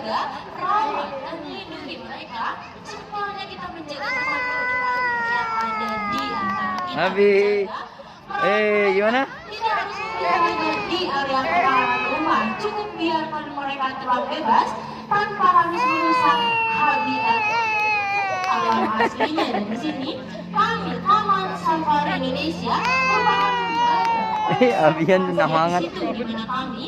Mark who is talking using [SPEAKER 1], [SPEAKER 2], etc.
[SPEAKER 1] jaga, rawat, dan lindungi mereka. Semuanya kita menjaga keberagaman yang ada di antara kita.
[SPEAKER 2] Abi. Gimana?
[SPEAKER 1] Tidak harus memiliki di area pekarangan rumah. Cukup biarkan mereka terbang bebas tanpa harus merusak habitat alam aslinya. Dan di sini kami Taman Safari Indonesia merupakan lembaga
[SPEAKER 2] Abian
[SPEAKER 1] di
[SPEAKER 2] semangat.
[SPEAKER 1] situ di mana kami